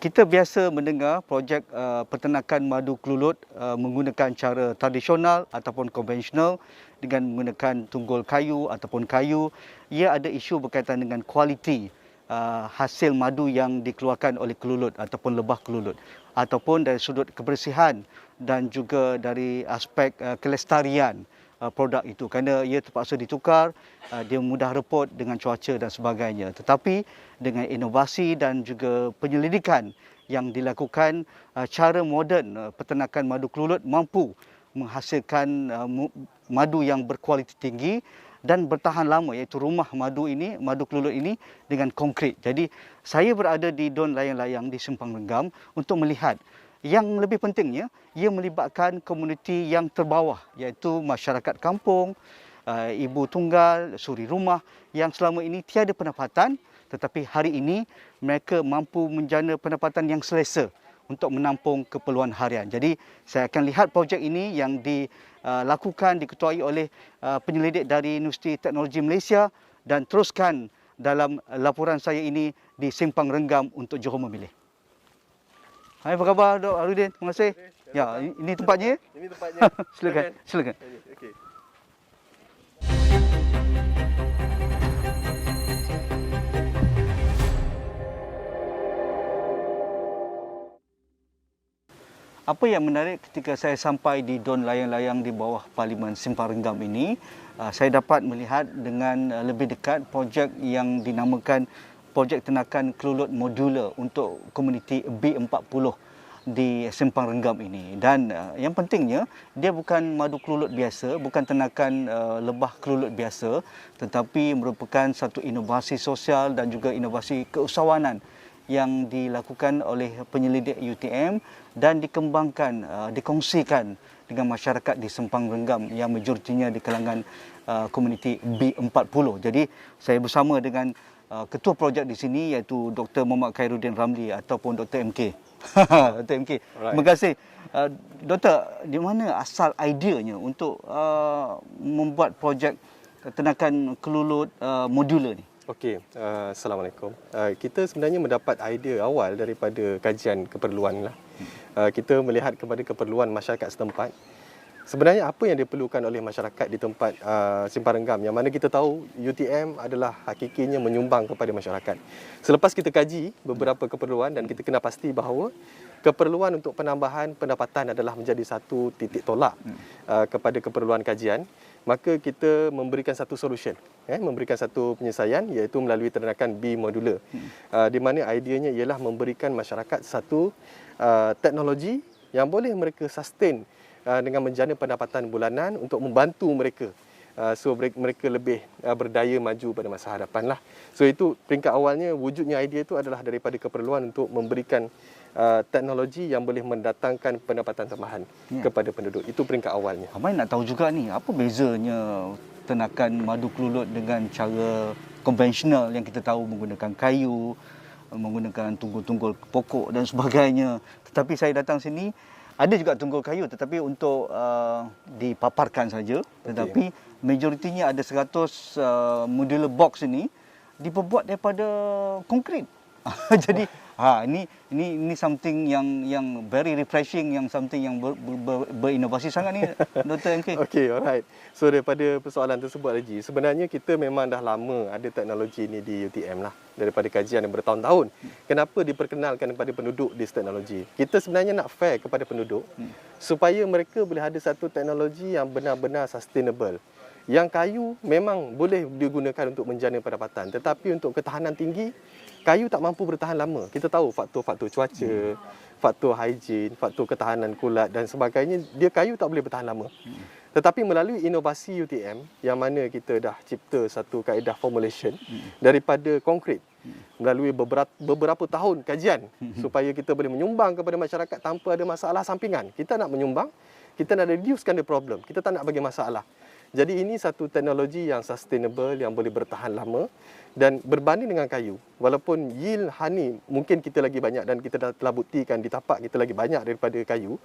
Kita biasa mendengar projek peternakan madu kelulut menggunakan cara tradisional ataupun konvensional dengan menggunakan tunggul kayu ataupun kayu. Ia ada isu berkaitan dengan kualiti hasil madu yang dikeluarkan oleh kelulut ataupun lebah kelulut, ataupun dari sudut kebersihan dan juga dari aspek kelestarian produk itu, kerana ia terpaksa ditukar, dia mudah reput dengan cuaca dan sebagainya. Tetapi dengan inovasi dan juga penyelidikan yang dilakukan, cara moden peternakan madu kelulut mampu menghasilkan madu yang berkualiti tinggi dan bertahan lama, iaitu rumah madu ini, madu kelulut ini dengan konkret. Jadi saya berada di Don Layang-Layang di Simpang Renggam untuk melihat. Yang lebih pentingnya, ia melibatkan komuniti yang terbawah, iaitu masyarakat kampung, ibu tunggal, suri rumah yang selama ini tiada pendapatan, tetapi hari ini mereka mampu menjana pendapatan yang selesa untuk menampung keperluan harian. Jadi saya akan lihat projek ini yang dilakukan, diketuai oleh penyelidik dari Universiti Teknologi Malaysia, dan teruskan dalam laporan saya ini di Simpang Renggam untuk Johor Memilih. Hai, apa khabar Dr. Harudin? Terima kasih. Ya, ini tempatnya? Ini tempatnya. Silakan, silakan. Okey. Apa yang menarik ketika saya sampai di Don Layang-Layang di bawah Parlimen Simpang Renggam ini, saya dapat melihat dengan lebih dekat projek yang dinamakan projek ternakan kelulut modular untuk komuniti B40 di Simpang Renggam ini. Dan yang pentingnya, dia bukan madu kelulut biasa, bukan ternakan lebah kelulut biasa, tetapi merupakan satu inovasi sosial dan juga inovasi keusahawanan yang dilakukan oleh penyelidik UTM dan dikembangkan, dikongsikan dengan masyarakat di Simpang Renggam yang majoritinya di kalangan komuniti B40. Jadi saya bersama dengan ketua projek di sini, iaitu Dr. Muhammad Khairuddin Ramli ataupun Dr. MK. Dr. MK. Terima kasih. Doktor, di mana asal ideanya untuk membuat projek ternakan kelulut modular ni? Okey, Assalamualaikum. Kita sebenarnya mendapat idea awal daripada kajian keperluan lah. Kita melihat kepada keperluan masyarakat setempat. Sebenarnya apa yang diperlukan oleh masyarakat di tempat Simpang Renggam, yang mana kita tahu UTM adalah hakikinya menyumbang kepada masyarakat. Selepas kita kaji beberapa keperluan dan kita kena pasti bahawa keperluan untuk penambahan pendapatan adalah menjadi satu titik tolak kepada keperluan kajian, maka kita memberikan satu solution, memberikan satu penyelesaian, iaitu melalui ternakan B modular, di mana ideanya ialah memberikan masyarakat satu teknologi yang boleh mereka sustain dengan menjana pendapatan bulanan untuk membantu mereka, so mereka lebih berdaya maju pada masa hadapan lah. So itu peringkat awalnya, wujudnya idea itu adalah daripada keperluan untuk memberikan teknologi yang boleh mendatangkan pendapatan tambahan kepada penduduk. Itu peringkat awalnya. Ramai nak tahu juga ni, apa bezanya ternakan madu kelulut dengan cara konvensional yang kita tahu menggunakan kayu, menggunakan tunggul-tunggul pokok dan sebagainya. Tetapi saya datang sini, ada juga tunggul kayu tetapi untuk dipaparkan saja. Tetapi majoritinya ada 100 modular box ini diperbuat daripada konkrit. Jadi ini something yang very refreshing, yang something yang berinovasi sangat ni, Dr. MK. Okey, alright. So daripada persoalan tersebut Haji, sebenarnya kita memang dah lama ada teknologi ni di UTM lah, daripada kajian yang bertahun-tahun. Kenapa diperkenalkan kepada penduduk this teknologi? Kita sebenarnya nak fair kepada penduduk supaya mereka boleh ada satu teknologi yang benar-benar sustainable. Yang kayu memang boleh digunakan untuk menjana pendapatan, tetapi untuk ketahanan tinggi, kayu tak mampu bertahan lama. Kita tahu faktor-faktor cuaca, faktor hygiene, faktor ketahanan kulat dan sebagainya, kayu tak boleh bertahan lama. Tetapi melalui inovasi UTM, yang mana kita dah cipta satu kaedah formulation daripada konkrit, melalui beberapa tahun kajian supaya kita boleh menyumbang kepada masyarakat tanpa ada masalah sampingan. Kita nak menyumbang, kita nak reducekan the problem, kita tak nak bagi masalah. Jadi ini satu teknologi yang sustainable, yang boleh bertahan lama dan berbanding dengan kayu. Walaupun yield honey mungkin kita lagi banyak dan kita dah telah buktikan di tapak kita lagi banyak daripada kayu,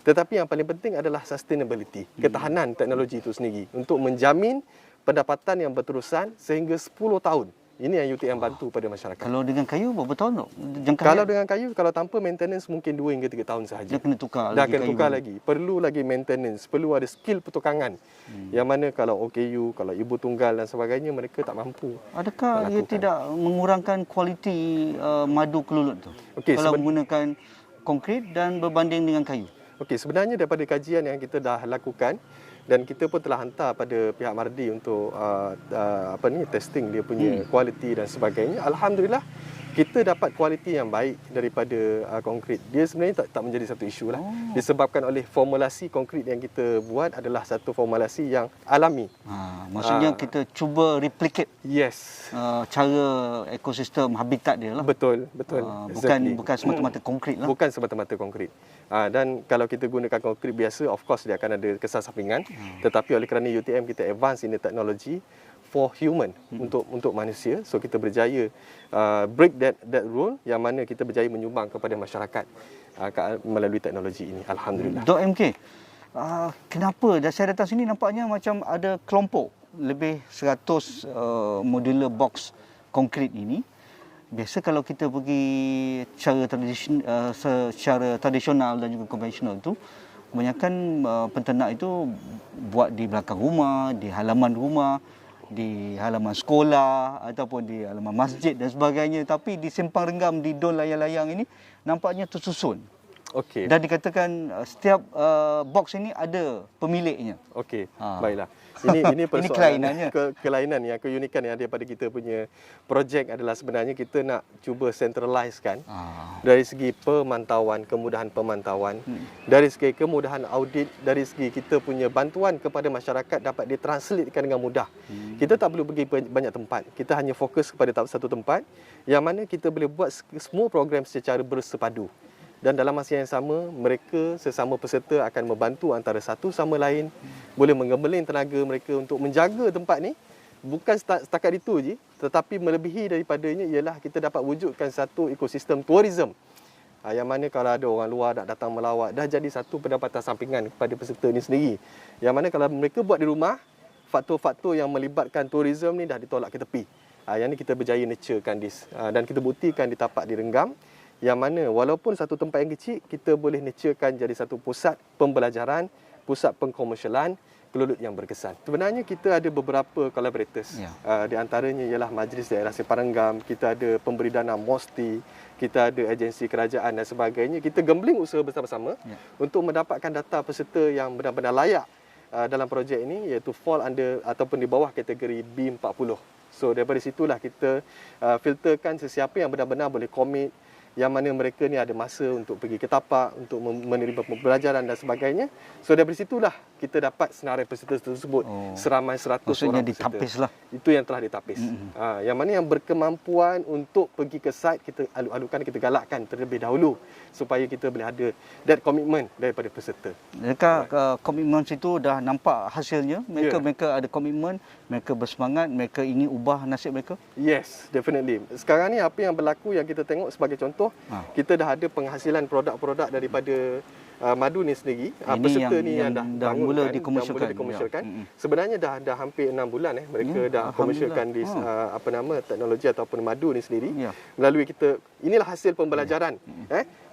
tetapi yang paling penting adalah sustainability, ketahanan teknologi itu sendiri untuk menjamin pendapatan yang berterusan sehingga 10 tahun Ini yang UTM bantu pada masyarakat. Kalau dengan kayu berapa tahun tak? Jangka Kalau hayat? dengan kayu, kalau tanpa maintenance mungkin 2 hingga 3 tahun sahaja. Dia kena tukar Dah lagi kena kayu tukar baru. lagi. Perlu lagi maintenance, perlu ada skill pertukangan. Yang mana kalau OKU, kalau ibu tunggal dan sebagainya, mereka tak mampu. Adakah ia melakukan. tidak mengurangkan kualiti madu kelulut tu? Okey, Kalau menggunakan konkrit dan berbanding dengan kayu. Okey, sebenarnya daripada kajian yang kita dah lakukan dan kita pun telah hantar pada pihak Mardi untuk testing dia punya kualiti dan sebagainya. Alhamdulillah kita dapat kualiti yang baik daripada konkrit. Dia sebenarnya tak menjadi satu isu lah. Disebabkan oleh formulasi konkrit yang kita buat adalah satu formulasi yang alami. Maksudnya kita cuba replicate Yes. cara ekosistem habitat dia lah. Betul. Bukan semata-mata konkrit lah. Bukan semata-mata konkrit. Dan kalau kita gunakan konkrit biasa, of course dia akan ada kesan sampingan. Tetapi oleh kerana UTM kita advance in the technology for human, untuk manusia, so kita berjaya break that rule, yang mana kita berjaya menyumbang kepada masyarakat melalui teknologi ini. Alhamdulillah. Dr. MK, kenapa saya datang sini nampaknya macam ada kelompok lebih 100 modular box konkrit ini. Biasa kalau kita pergi secara tradisional dan juga konvensional tu, kebanyakan penternak itu buat di belakang rumah, di halaman rumah, di halaman sekolah ataupun di halaman masjid dan sebagainya. Tapi di simpang renggam, di don layang-layang ini nampaknya tersusun. Okey. Dan dikatakan setiap box ini ada pemiliknya. Okey, baiklah. Ini persoalan Ini kelainannya. Kelainan yang keunikan yang ada pada kita punya projek adalah sebenarnya kita nak cuba centralizekan dari segi pemantauan, kemudahan pemantauan, dari segi kemudahan audit, dari segi kita punya bantuan kepada masyarakat dapat ditranslatekan dengan mudah. Kita tak perlu pergi banyak tempat. Kita hanya fokus kepada satu tempat yang mana kita boleh buat semua program secara bersepadu. Dan dalam masa yang sama, mereka sesama peserta akan membantu antara satu sama lain, boleh mengembeling tenaga mereka untuk menjaga tempat ni. Bukan setakat itu je, tetapi melebihi daripadanya ialah kita dapat wujudkan satu ekosistem tourism. Yang mana kalau ada orang luar nak datang melawat, dah jadi satu pendapatan sampingan kepada peserta ni sendiri. Yang mana kalau mereka buat di rumah, faktor-faktor yang melibatkan tourism ni dah ditolak ke tepi. Yang ni kita berjaya nurturekan this. Dan kita buktikan di tapak di Renggam, yang mana walaupun satu tempat yang kecil, kita boleh nurturekan jadi satu pusat pembelajaran, pusat pengkomersialan kelulut yang berkesan. Sebenarnya kita ada beberapa collaborators. Di antaranya ialah Majlis Daerah Simpang Renggam, kita ada pemberi dana MOSTI, kita ada agensi kerajaan dan sebagainya. Kita gambling usaha bersama-sama untuk mendapatkan data peserta yang benar-benar layak dalam projek ini, iaitu fall under ataupun di bawah kategori B40. So daripada situlah kita filterkan sesiapa yang benar-benar boleh komit, yang mana mereka ni ada masa untuk pergi ke tapak, untuk menerima pembelajaran dan sebagainya. So daripada situlah kita dapat senarai peserta tersebut seramai 100 Maksudnya orang peserta. ditapis lah. Itu yang telah ditapis. Yang mana yang berkemampuan untuk pergi ke site, kita aluk-alukkan, kita galakkan terlebih dahulu supaya kita boleh ada that commitment daripada peserta. Dekat komitmen situ dah nampak hasilnya. Mereka ada komitmen, mereka bersemangat, mereka ingin ubah nasib mereka. Yes, definitely. Sekarang ni apa yang berlaku yang kita tengok sebagai contoh, kita dah ada penghasilan produk-produk daripada madu ni sendiri. Peserta ni yang dah mula dikomersialkan. Sebenarnya dah hampir 6 bulan mereka dah komersialkan di teknologi ataupun madu ni sendiri. Melalui kita, inilah hasil pembelajaran.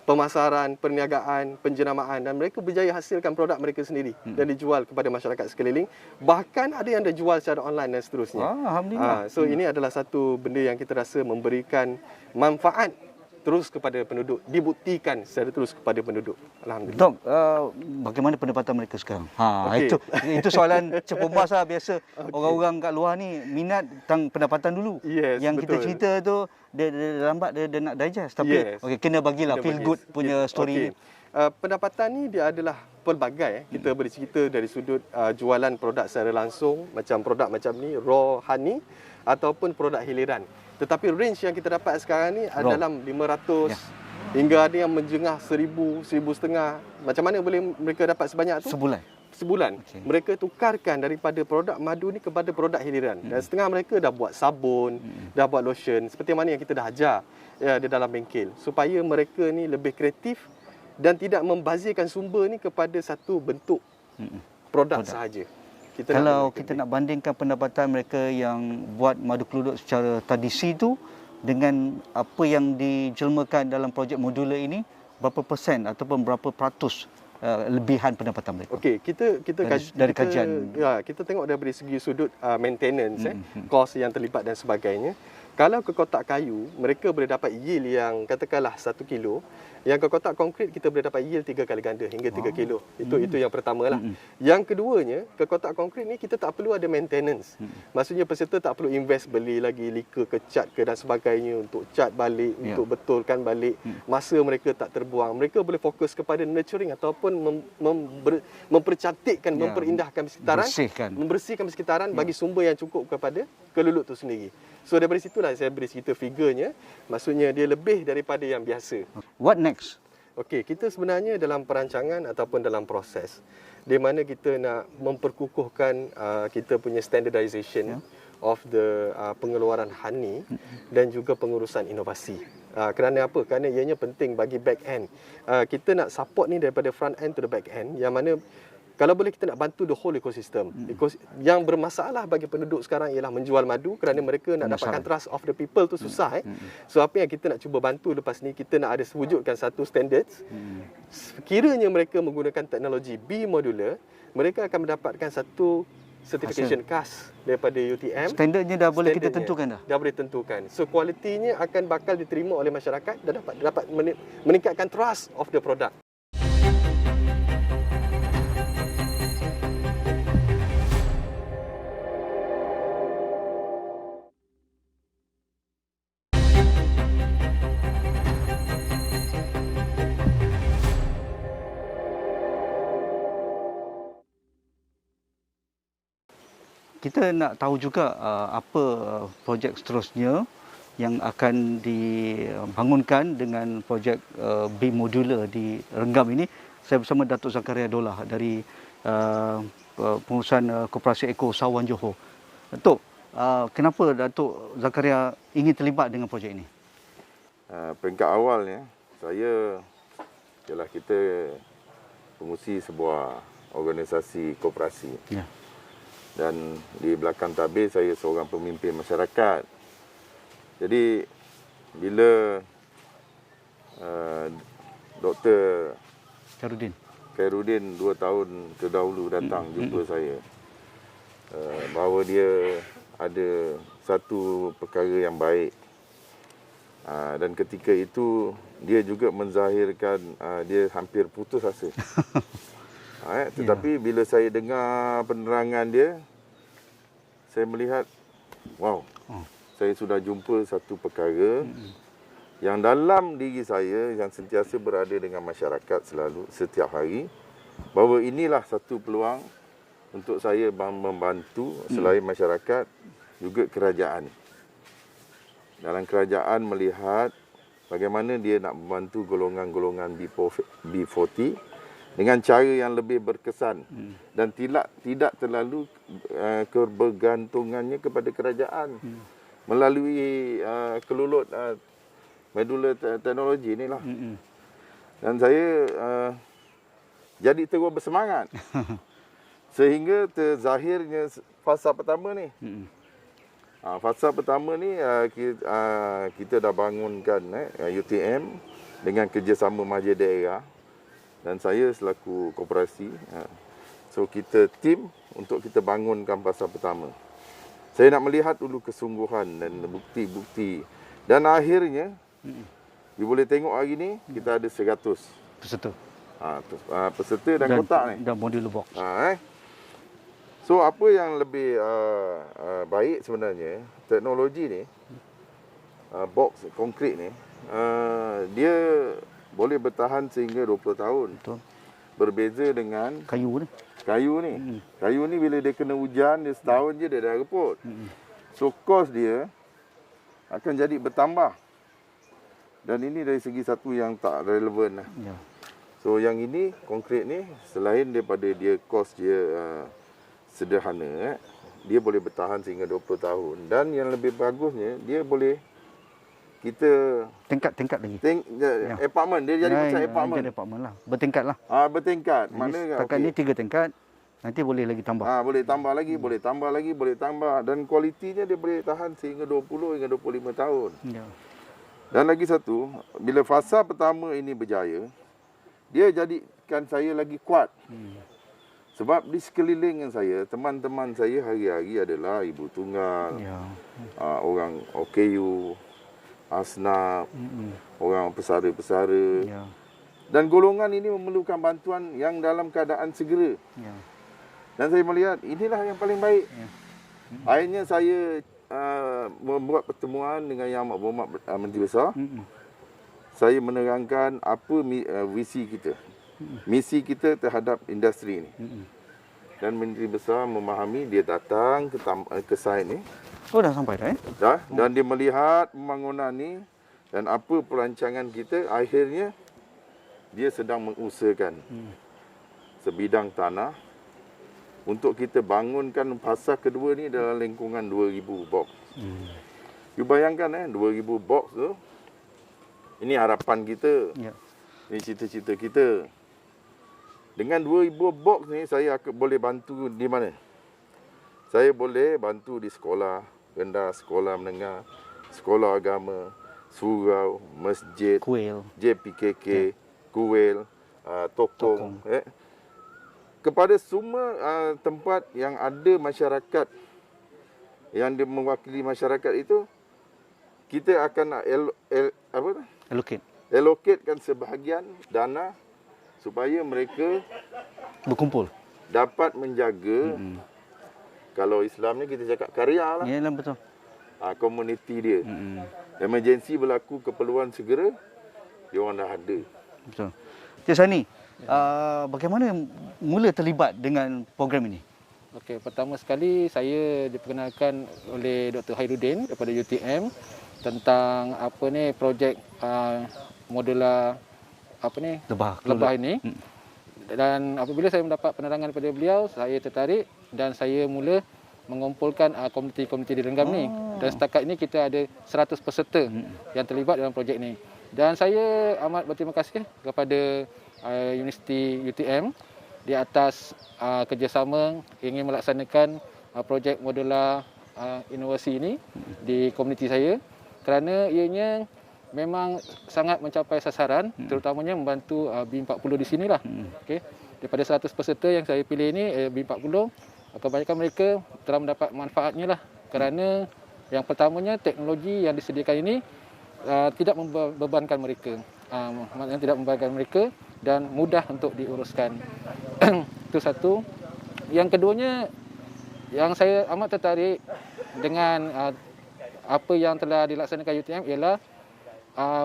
Pemasaran, perniagaan, penjenamaan, dan mereka berjaya hasilkan produk mereka sendiri dan dijual kepada masyarakat sekeliling. Bahkan ada yang dah jual secara online dan seterusnya. Alhamdulillah. So ini adalah satu benda yang kita rasa memberikan manfaat terus kepada penduduk, dibuktikan secara terus kepada penduduk. Alhamdulillah. Dok, bagaimana pendapatan mereka sekarang? Itu soalan cepumas lah biasa. Orang-orang kat luar ni minat tentang pendapatan dulu. Yang betul. Kita cerita tu dia lambat dia nak digest, tapi kena bagilah feel good punya story. Pendapatan ni dia adalah pelbagai. Kita boleh cerita dari sudut jualan produk secara langsung, macam produk macam ni, raw honey, ataupun produk hiliran. Tetapi range yang kita dapat sekarang ni dalam 500 hingga ada yang menjengah 1,000, 1,500. Macam mana boleh mereka dapat sebanyak tu? Sebulan. Mereka tukarkan daripada produk madu ni kepada produk hiliran. Dan setengah mereka dah buat sabun, dah buat lotion, seperti mana yang kita dah ajar di dalam bengkel, supaya mereka ni lebih kreatif dan tidak membazirkan sumber ni kepada satu bentuk produk sahaja. Kalau kita nak bandingkan pendapatan mereka yang buat madu kelulut secara tradisi tu dengan apa yang dijelmakan dalam projek modular ini, berapa persen ataupun berapa peratus lebihan pendapatan mereka? Okey, kita dari kajian. Ya, kita tengok dari segi sudut maintenance, kos yang terlibat dan sebagainya. Kalau ke kotak kayu, mereka boleh dapat yield yang katakanlah 1 kilo. Yang ke kotak konkrit kita boleh dapat yield 3 kali ganda hingga 3 kilo. Itu yang pertamalah. Yang keduanya, ke kotak konkrit ni kita tak perlu ada maintenance. Maksudnya peserta tak perlu invest beli lagi lika ke cat ke dan sebagainya untuk cat balik, untuk betulkan balik. Masa mereka tak terbuang. Mereka boleh fokus kepada nurturing ataupun mempercantikkan, memperindahkan sekitaran, membersihkan sekitaran bagi sumber yang cukup kepada kelulut tu sendiri. So daripada situlah saya beri cerita figurnya, maksudnya dia lebih daripada yang biasa. What next? Okey, kita sebenarnya dalam perancangan ataupun dalam proses di mana kita nak memperkukuhkan kita punya standardization of the pengeluaran honey dan juga pengurusan inovasi. Kerana apa? Kerana ianya penting bagi back end. Kita nak support ni daripada front end to the back end, yang mana kalau boleh kita nak bantu the whole ecosystem. Yang bermasalah bagi penduduk sekarang ialah menjual madu kerana mereka nak dapatkan trust of the people tu susah. So apa yang kita nak cuba bantu lepas ni, kita nak ada wujudkan satu standards. Sekiranya mereka menggunakan teknologi B modular, mereka akan mendapatkan satu certification CAS daripada UTM. Standardnya dah boleh kita tentukan dah. Dah boleh tentukan. So kualitinya akan bakal diterima oleh masyarakat dan dapat meningkatkan trust of the product. Kita nak tahu juga apa projek seterusnya yang akan dibangunkan dengan projek B modular di Renggam ini. Saya bersama Datuk Zakaria Dolah dari pengurusan Koperasi Eko Sawan Johor. Datuk, kenapa Datuk Zakaria ingin terlibat dengan projek ini? Peringkat awalnya, kita pengurusi sebuah organisasi koperasi. Ya. Dan di belakang tabir saya seorang pemimpin masyarakat. Jadi bila Dr. Khairuddin 2 tahun terdahulu datang jumpa saya, bahawa dia ada satu perkara yang baik, dan ketika itu dia juga menzahirkan dia hampir putus asa. Tetapi bila saya dengar penerangan dia, saya melihat, saya sudah jumpa satu perkara yang dalam diri saya yang sentiasa berada dengan masyarakat selalu, setiap hari, bahawa inilah satu peluang untuk saya membantu selain masyarakat, juga kerajaan. Dalam kerajaan melihat bagaimana dia nak membantu golongan-golongan B40 dengan cara yang lebih berkesan dan tidak terlalu kebergantungannya kepada kerajaan melalui kelulut modular teknologi inilah. Dan saya jadi terus bersemangat sehingga terzahirnya fasa pertama ni. Fasa pertama ni kita dah bangunkan UTM dengan kerjasama majlis daerah. Dan saya selaku koperasi, so kita tim untuk kita bangunkan fasa pertama. Saya nak melihat dulu kesungguhan dan bukti-bukti. Dan akhirnya, you boleh tengok hari ni, kita ada 100 peserta. Peserta dan kotak ni. Dan modular box. So apa yang lebih baik sebenarnya, teknologi ni, box konkrit ni, dia boleh bertahan sehingga 20 tahun. Betul. Berbeza dengan kayu ni. Kayu ni bila dia kena hujan, dia setahun je dia dah reput. So kos dia akan jadi bertambah. Dan ini dari segi satu yang tak relevan lah. Ya. So yang ini, konkrit ni, selain daripada dia kos dia sederhana, dia boleh bertahan sehingga 20 tahun. Dan yang lebih bagusnya, dia boleh kita tingkat lagi. Apartment dia jadi macam apartment. Jadi apartment lah. Bertingkat lah. Bertingkat. Mana setakat ni 3 tingkat. Nanti boleh lagi tambah. Boleh tambah lagi, boleh tambah lagi, boleh tambah. Dan kualitinya dia boleh tahan sehingga 20 hingga 25 tahun. Ya. Dan lagi satu, bila fasa pertama ini berjaya, dia jadikan saya lagi kuat. Sebab di sekeliling saya, teman-teman saya hari-hari adalah ibu tunggal, Ya. orang OKU, asnaf, orang pesara-pesara. Ya. Dan golongan ini memerlukan bantuan yang dalam keadaan segera. Ya. Dan saya melihat inilah yang paling baik. Ya. Akhirnya saya membuat pertemuan dengan Yang Amat Berhormat Menteri Besar. Saya menerangkan apa visi kita. Misi kita terhadap industri ini. Dan Menteri Besar memahami, dia datang ke site ni. Oh, dah sampai dah Dah, dan dia melihat pembangunan ni dan apa perancangan kita. Akhirnya dia sedang mengusahakan sebidang tanah untuk kita bangunkan fasa kedua ni dalam lingkungan 2,000 box. You bayangkan 2,000 box tu. Ini harapan kita. Ya. Ini cita-cita kita. Dengan 2,000 box ni saya boleh bantu di mana? Saya boleh bantu di sekolah rendah, sekolah menengah, sekolah agama, surau, masjid, Kuil. JPKK, Kuil, Tokong. Kepada semua tempat yang ada masyarakat, yang dia mewakili masyarakat itu, kita akan allocatekan sebahagian dana supaya mereka Berkumpul. dapat menjaga, kalau Islamnya kita cakap karya lah, Ya, betul. komuniti dia. Emergensi berlaku, keperluan segera, dia orang dah ada. Betul. Cik Sani, bagaimana mula terlibat dengan program ini? Okey, pertama sekali saya diperkenalkan oleh Dr. Khairuddin daripada UTM tentang projek modular lebah ini. Dan apabila saya mendapat penerangan daripada beliau, saya tertarik dan saya mula mengumpulkan komuniti-komuniti di Renggam ni. Dan setakat ini kita ada 100 peserta yang terlibat dalam projek ini. Dan saya amat berterima kasih kepada Universiti UTM di atas kerjasama ingin melaksanakan projek modular inovasi ini di komuniti saya, kerana ianya memang sangat mencapai sasaran, terutamanya membantu B40 di sinilah. Okey, daripada 100 peserta yang saya pilih ini, B40 kebanyakan mereka telah mendapat manfaatnya lah, kerana yang pertamanya teknologi yang disediakan ini tidak membebankan mereka. Maknanya tidak membebankan mereka dan mudah untuk diuruskan. Itu satu. Yang keduanya, yang saya amat tertarik dengan apa yang telah dilaksanakan UTM ialah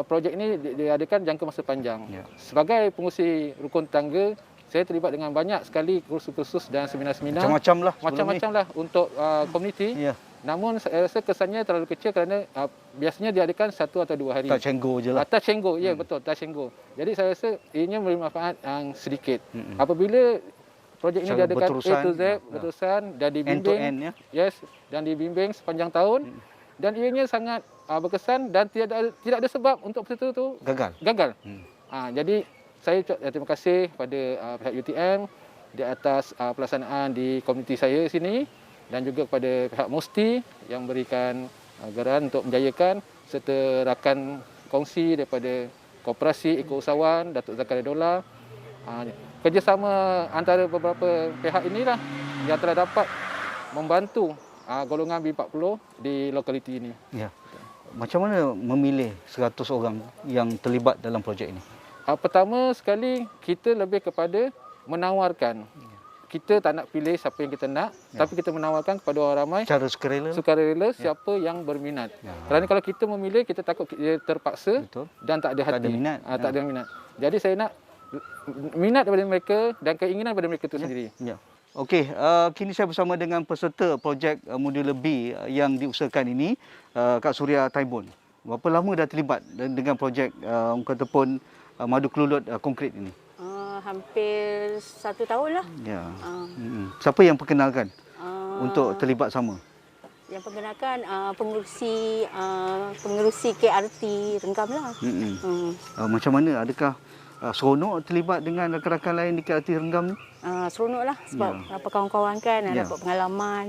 projek ini diadakan jangka masa panjang. Ya. Sebagai pengurusi rukun tangga, saya terlibat dengan banyak sekali kursus-kursus dan seminar-seminar. Macam-macam lah untuk komuniti. Ya. Namun saya rasa kesannya terlalu kecil kerana biasanya diadakan 1 atau 2 hari. Touch and go je lah. Touch and go, ya betul, touch and go. Jadi saya rasa ianya memberi manfaat yang sedikit. Apabila projek ini diadakan A to Z, berterusan dan dibimbing, end to end, ya? Yes, dan dibimbing sepanjang tahun. Dan ianya sangat berkesan dan tidak ada sebab untuk peserta itu gagal. Jadi saya terima kasih kepada pihak UTM di atas pelaksanaan di komuniti saya sini, dan juga kepada pihak MUSTI yang berikan anggaran untuk menjayakan, serta rakan kongsi daripada Koperasi Eko-Usahawan Datuk Zakaria Dollah. Kerjasama antara beberapa pihak inilah yang telah dapat membantu golongan B40 di lokaliti ini. Ya. Macam mana memilih 100 orang yang terlibat dalam projek ini? Pertama sekali, kita lebih kepada menawarkan. Kita tak nak pilih siapa yang kita nak, tapi kita menawarkan kepada orang ramai secara sukarela siapa yang berminat. Kerana kalau kita memilih, kita takut dia terpaksa. Betul. Dan tak ada hati. Tak ada minat. Jadi saya nak minat daripada mereka dan keinginan daripada mereka itu sendiri. Ya. Okey, kini saya bersama dengan peserta projek modular B yang diusahakan ini, Kak Suria Taibun. Berapa lama dah terlibat dengan projek kata pun madu kelulut konkret ini? Hampir 1 tahun lah. Ya. Siapa yang perkenalkan untuk terlibat sama? Yang perkenalkan pengerusi KRT Renggam lah. Macam mana? Adakah Seronok terlibat dengan rakan-rakan lain di KLT Renggam ni? Seronok lah sebab dapat kawan-kawan kan, dapat pengalaman.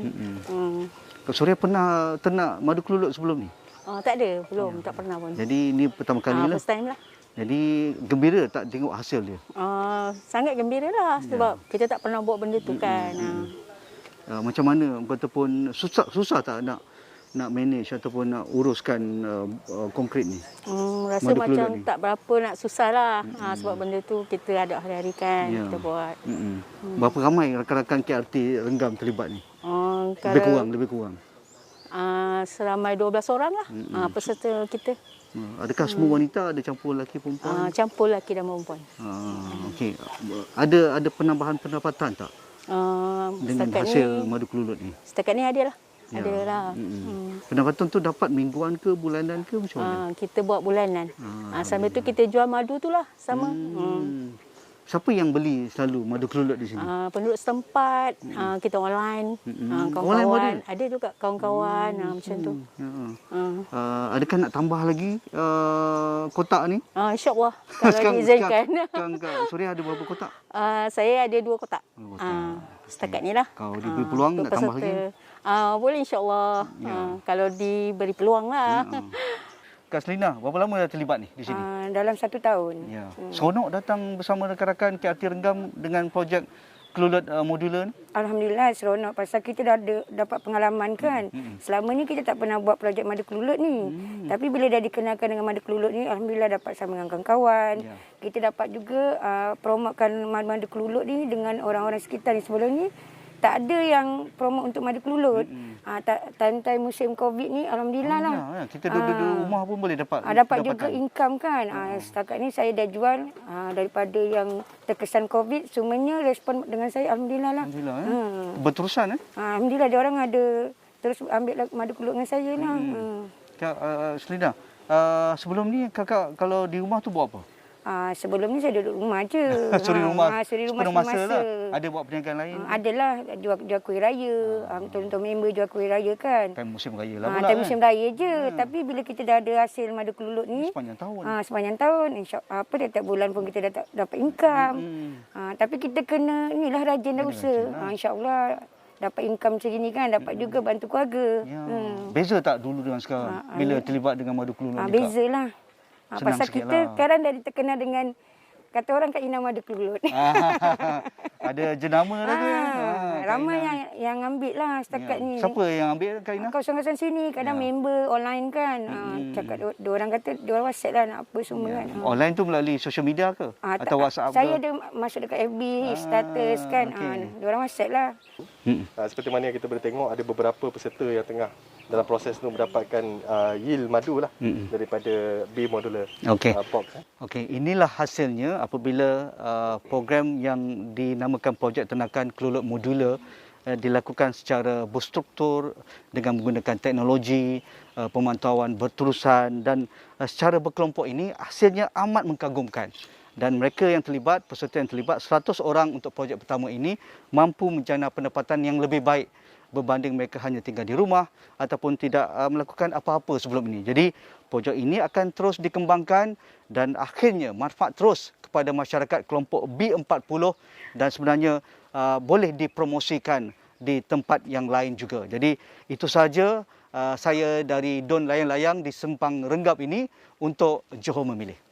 Kak Suria pernah ternak madu kelulut sebelum ni? Tak ada, belum, tak pernah pun. Jadi ni pertama kali lah. First time lah. Jadi gembira tak tengok hasil dia? Sangat gembira lah sebab kita tak pernah buat benda tu kan. Macam mana ataupun susah tak nak manage ataupun nak uruskan konkret ni? Rasa madu macam ni? tak berapa nak susah lah. Sebab benda tu kita ada hari-hari kan kita buat. Berapa ramai rakan-rakan KLT Renggam terlibat ni? Lebih kurang. Seramai 12 orang lah peserta kita. Adakah semua wanita, ada campur lelaki perempuan? Campur lelaki dan perempuan. Okey. Ada penambahan pendapatan tak dengan hasil madu kelulut ni? Setakat ni ada lah. Ada lah. Pendapatan tu dapat mingguan ke bulanan ke macam mana? Kita buat bulanan. Sambil tu kita jual madu tu lah sama. Siapa yang beli selalu madu kelulut di sini? Penduduk setempat, kita online, kawan-kawan. Ada juga kawan-kawan macam tu. Adakah nak tambah lagi kotak ni? InsyaAllah kalau diizinkan. Kak Suria ada berapa kotak? Saya ada 2 kotak. Setakat ni lah. Kalau diberi peluang nak tambah lagi? Boleh insyaAllah. Kalau diberi peluang lah. Kak Selina, berapa lama dah terlibat ni di sini? Dalam 1 tahun. Ya. Seronok datang bersama rakan-rakan KLT Renggam dengan projek kelulut modular ni? Alhamdulillah seronok pasal kita dah dapat pengalaman kan. Selama ni kita tak pernah buat projek madu kelulut ni. Tapi bila dah dikenalkan dengan madu kelulut ni, alhamdulillah dapat sama dengan kawan-kawan. Kita dapat juga promotkan madu kelulut ni dengan orang-orang sekitar ni. Sebelum ni tak ada yang promote untuk madu kelulut. Time musim Covid ni alhamdulillah lah. Kita duduk di rumah pun boleh dapat. Dapat juga income kan. Setakat ni saya dah jual daripada yang terkesan Covid, semuanya respon dengan saya alhamdulillah lah. Alhamdulillah. Berterusan Alhamdulillah dia orang ada terus ambil madu kelulut dengan saya lah. Kak Selina, sebelum ni kakak kalau di rumah tu buat apa? Sebelum ni saya duduk rumah je. Suri rumah semasa lah. Ada buat perniagaan lain? Adalah jual kuih raya. Untuk member jual kuih raya kan. Time musim raya lah pula. Time musim raya je. Tapi bila kita dah ada hasil madu kelulut ni. Sepanjang tahun. Sepanjang tahun. InsyaAllah tiap bulan pun kita dah dapat income. Tapi kita kena inilah rajin dah usaha. InsyaAllah dapat income macam ni kan. Dapat juga bantu keluarga. Beza tak dulu dengan sekarang? Bila terlibat dengan madu kelulut ni? Beza lah. Pasal kita sekarang dah terkenal dengan kata orang Kak Ina madu kelulut. Ada jenama dah tu. Ramai yang ambil lah setakat ni. Siapa yang ambil Kak Ina? Kawasan-kawasan sini kadang member online kan. Cakap diorang kata diorang WhatsApp lah nak apa semua kan. Online tu melalui social media ke? Atau WhatsApp saya ke? ada masuk dekat FB, status kan. Diorang WhatsApp lah. Seperti mana yang kita boleh tengok, ada beberapa peserta yang tengah dalam proses tu mendapatkan yield madu lah daripada B modular box. Okey, inilah hasilnya apabila program yang dinamakan projek ternakan kelulut modular dilakukan secara berstruktur dengan menggunakan teknologi, pemantauan berterusan dan secara berkelompok ini hasilnya amat mengagumkan. Dan mereka yang terlibat, peserta yang terlibat 100 orang untuk projek pertama ini mampu menjana pendapatan yang lebih baik berbanding mereka hanya tinggal di rumah ataupun tidak melakukan apa-apa sebelum ini. Jadi projek ini akan terus dikembangkan dan akhirnya manfaat terus kepada masyarakat kelompok B40 dan sebenarnya boleh dipromosikan di tempat yang lain juga. Jadi itu sahaja saya dari Don Layang-Layang di Sempang Renggap ini untuk Johor Memilih.